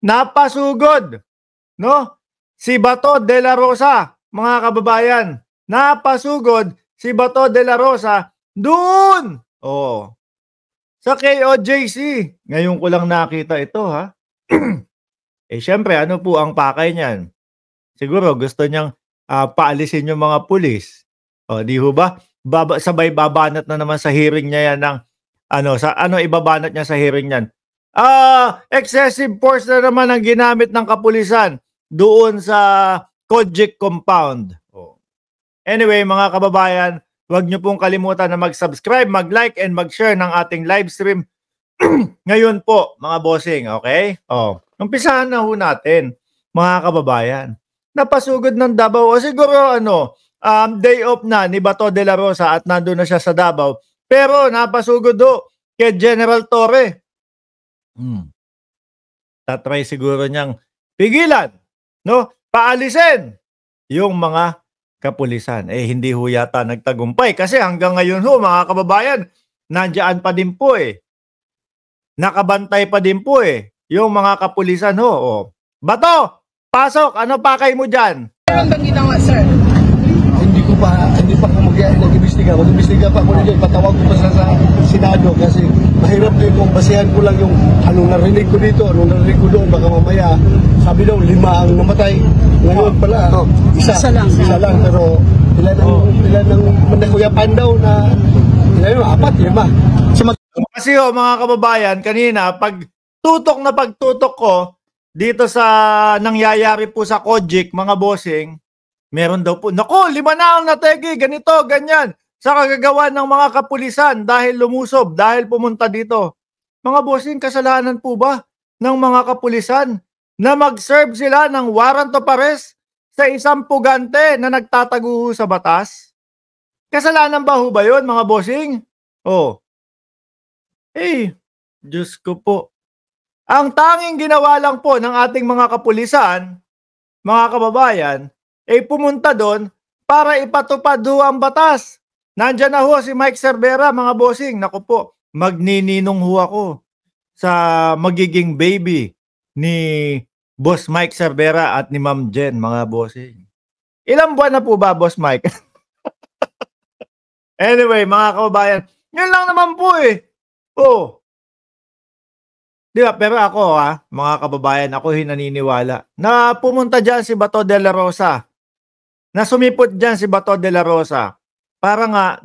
napasugod, no? Si Bato de la Rosa, mga kababayan, napasugod si Bato de la Rosa doon. Oh, sa KOJC. Ngayon ko lang nakita ito, ha. Eh syempre, ano po ang pakay niyan? Siguro gusto niyang paalisin yung mga pulis. O, di ho ba? Sabay babanat na naman sa hearing niya yan ng ibabanat niya sa hearing niyan. Excessive force na naman ang ginamit ng kapulisan doon sa Kojik compound. Oh. Anyway, mga kababayan, huwag niyo pong kalimutan na mag-subscribe, mag-like, and mag-share ng ating live stream ngayon po, mga bossing, okay? Oh, umpisahan na ho natin, mga kababayan. Napasugod ng Davao, o siguro day off na ni Bato de la Rosa at nandun na siya sa Davao. Pero napasugod do kay General Torre. Tatry siguro niyang pigilan, no? Paalisin yung mga kapulisan. Eh, hindi ho yata nagtagumpay kasi hanggang ngayon ho, mga kababayan, nandiyan pa din po eh. Nakabantay pa din po eh, yung mga kapulisan ho. Oh. Bato, pasok, ano pakay mo dyan? Meron bang ginawa, sir? Hindi pa ako mag-imbestiga. Mag-imbestiga pa ako dyan. Patawag ko pa sa Senado kasi mahirap din kung basihan ko lang yung anong narinig ko dito, anong narinig ko doon. Baka mamaya, sabi daw, 5 ang namatay. Ngayon pala, isa lang. Pero ilan ng mandakuyapan daw na, 4, 5. Kasi mga kababayan, kanina, pagtutok ko dito sa nangyayari po sa Kojik, mga bossing, meron daw po, naku, 5 na ang nategi, ganito, ganyan, sa kagagawa ng mga kapulisan dahil lumusob, dahil pumunta dito. Mga bossing, kasalanan po ba ng mga kapulisan na mag-serve sila ng warrant of arrest sa isang pugante na nagtataguho sa batas? Kasalanan ba ho ba yun, mga bossing? Oh. Eh, Diyos ko po. Ang tanging ginawa lang po ng ating mga kapulisan, mga kababayan, pumunta doon para ipatupad ho ang batas. Nandyan na ho si Mike Cervera, mga bossing. Naku po, magnininong ho ako sa magiging baby ni Boss Mike Cervera at ni Ma'am Jen, mga bossing. Ilang buwan na po ba, Boss Mike? Anyway, mga kababayan, yun lang naman po eh. Oh. Di ba? Pero ako mga kababayan, ako naniniwala na pumunta dyan si Bato de la Rosa. Na sumipot dyan si Bato de la Rosa. Para nga,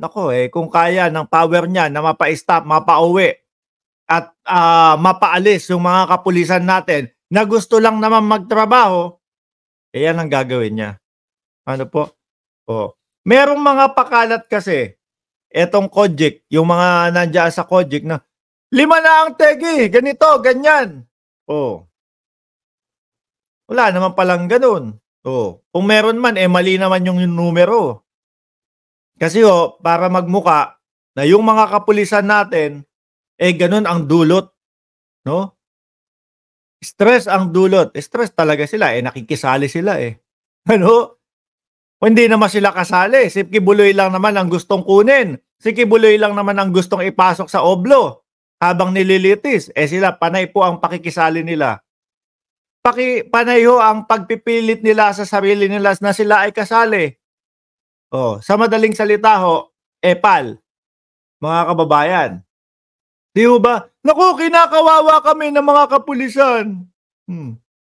kung kaya ng power niya na mapa-stop, mapa-uwi at mapaalis yung mga kapulisan natin na gusto lang naman magtrabaho, yan ang gagawin niya. Ano po? Oh. Merong mga pakalat kasi, etong Kojik, yung mga nandiyan sa Kojik na 5 na ang tegi, ganito, ganyan. Oh. Wala naman palang ganun. Oh. Kung meron man, mali naman yung numero. Kasi para magmuka na yung mga kapulisan natin, ganun ang dulot. No? Stress ang dulot. Stress talaga sila. Nakikisali sila Ano? Hindi naman sila kasali. Si Kibuloy lang naman ang gustong kunin. Si Kibuloy lang naman ang gustong ipasok sa oblo. Habang nililitis, sila panay po ang pakikisali nila. Panay ho ang pagpipilit nila sa sarili nila na sila ay kasali. Oh, sa madaling salita ho, pal, mga kababayan. Di ho ba? Naku, kinakawawa kami ng mga kapulisan.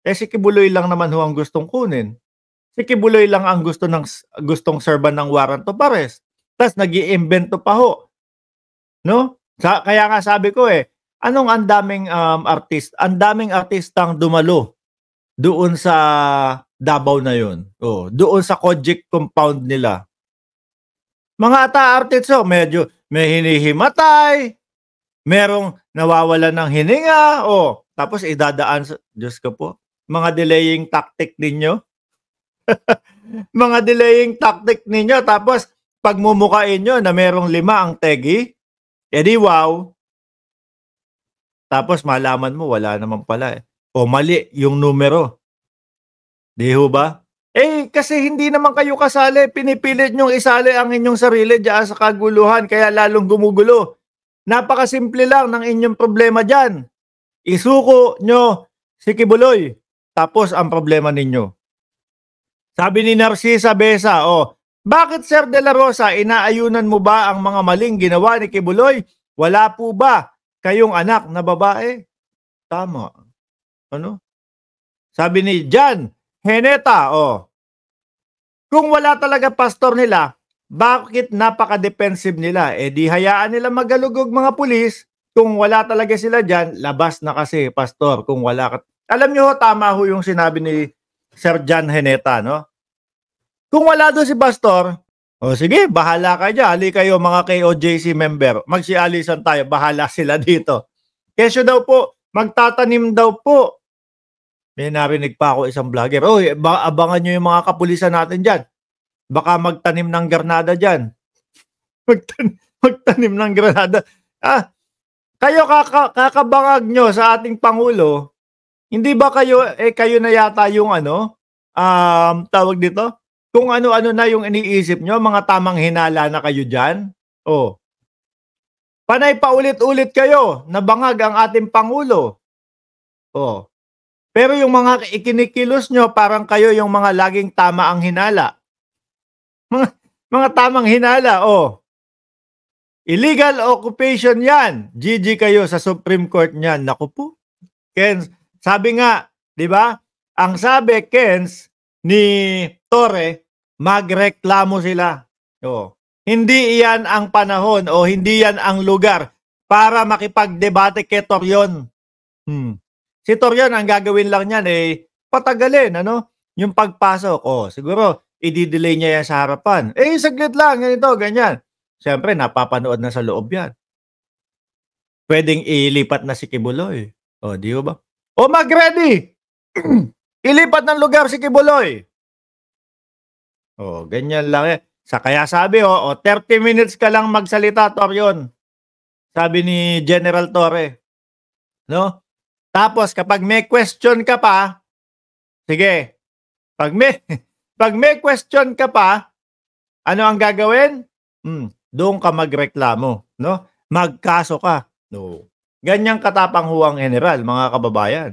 Si Kibuloy lang naman ho ang gustong kunin. Si Kibuloy lang ang gustong serban ng warrant of arrest. Tapos nag-iimbento pa ho. No? Kaya nga sabi ko anong ang daming artistang dumalo doon sa Davao na yun. Oh, doon sa Kojik compound nila. Mga artists medyo may hinihimatay, merong nawawalan ng hininga, tapos idadaan sa, Diyos ko po, mga delaying tactic ninyo. Mga delaying tactic ninyo, tapos pagmumukain nyo na merong 5 ang tegi, di wow. Tapos malaman mo, wala naman pala O mali yung numero. Di ho ba? Kasi hindi naman kayo kasali. Pinipilit nyong isali ang inyong sarili dyan sa kaguluhan, kaya lalong gumugulo. Napakasimple lang ng inyong problema dyan. Isuko nyo si Kibuloy. Tapos ang problema ninyo. Sabi ni Narcisa Besa, bakit Sir De La Rosa, inaayunan mo ba ang mga maling ginawa ni Kibuloy? Wala po ba kayong anak na babae? Tama. Ano? Sabi ni Jan Heneta, kung wala talaga pastor nila, bakit napaka-defensive nila? Di hayaan nila magalugog mga pulis. Kung wala talaga sila dyan, labas na kasi, pastor. Kung wala ka... Alam niyo, tama ho yung sinabi ni Sir Jan Heneta, no? Kung wala doon si pastor, sige, bahala ka dyan. Hali kayo mga KOJC member. Magsialisan tayo, bahala sila dito. Kesyo daw po, magtatanim daw po. May narinig pa ako isang vlogger. Abangan nyo yung mga kapulisan natin dyan. Baka magtanim ng granada dyan. Magtanim ng granada. Kayo kakabangag nyo sa ating Pangulo, hindi ba kayo na yata yung tawag dito? Kung ano-ano na yung iniisip nyo, mga tamang hinala na kayo dyan. Panay pa ulit-ulit kayo, nabangag ang ating Pangulo. Pero yung mga ikinikilos nyo, parang kayo yung mga laging tama ang hinala. Mga tamang hinala, illegal occupation yan. GG kayo sa Supreme Court niyan. Naku po. Kens, sabi nga, di ba? Ang sabi, Kens, ni Torre, magreklamo sila. Hindi iyan ang panahon o hindi yan ang lugar para makipagdebate kay Torion. Si Torion, ang gagawin lang niyan patagalin, yung pagpasok. Siguro, i-delay niya yan sa harapan. Saglit lang, ganito, ganyan. Siyempre, napapanood na sa loob yan. Pwedeng ilipat na si Kibuloy. Di ba? Mag-ready! Ilipat ng lugar si Kibuloy. Ganyan lang Kaya sabi, 30 minutes ka lang magsalita, Torion. Sabi ni General Torre. No? Tapos, kapag may question ka pa, sige, pag may question ka pa, ano ang gagawin? Doon ka magreklamo, no? Magkaso ka. No. Ganyang katapang huwang general, mga kababayan.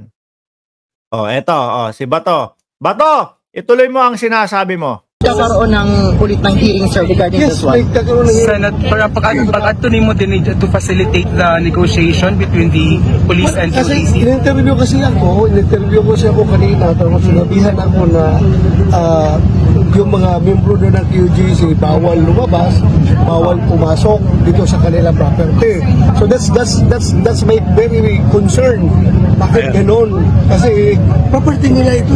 Eto, si Bato. Bato, ituloy mo ang sinasabi mo. Kakaroon ng ulit ng hearing, sir, regarding this one. Senate, pag-atunin mo din to facilitate the negotiation between the police and Kasi UTC. in-interview ko siya ako kanina, tapos sinabihan ako na yung mga membro doon ng QGC bawal lumabas, bawal pumasok dito sa kanilang property. So that's my very concern. Bakit ganon? Kasi property nila ito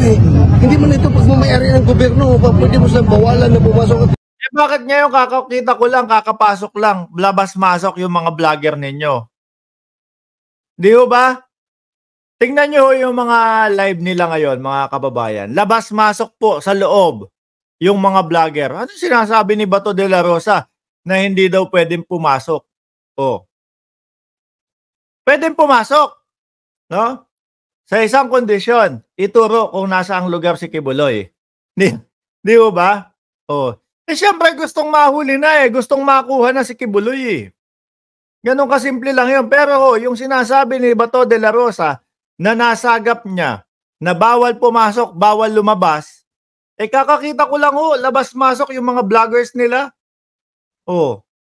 Hindi mo na ito pagmamayari ng gobyerno, pwede mo silang bawalan na pumasok. Bakit ngayon kakakita ko lang, kakapasok lang, labas-masok yung mga vlogger ninyo? Di ba? Tingnan nyo yung mga live nila ngayon, mga kababayan. Labas-masok po sa loob yung mga vlogger. Ano sinasabi ni Bato de la Rosa na hindi daw pwedeng pumasok? Pwedeng pumasok, no? Sa isang kondisyon, ituro kung nasa ang lugar si Kibuloy. Di ba? Siyempre gustong mahuli na gustong makuha na si Kibuloy Ganun kasimple lang yun. Pero yung sinasabi ni Bato de la Rosa na nasagap niya na bawal pumasok, bawal lumabas, kakakita ko lang labas-masok yung mga vloggers nila.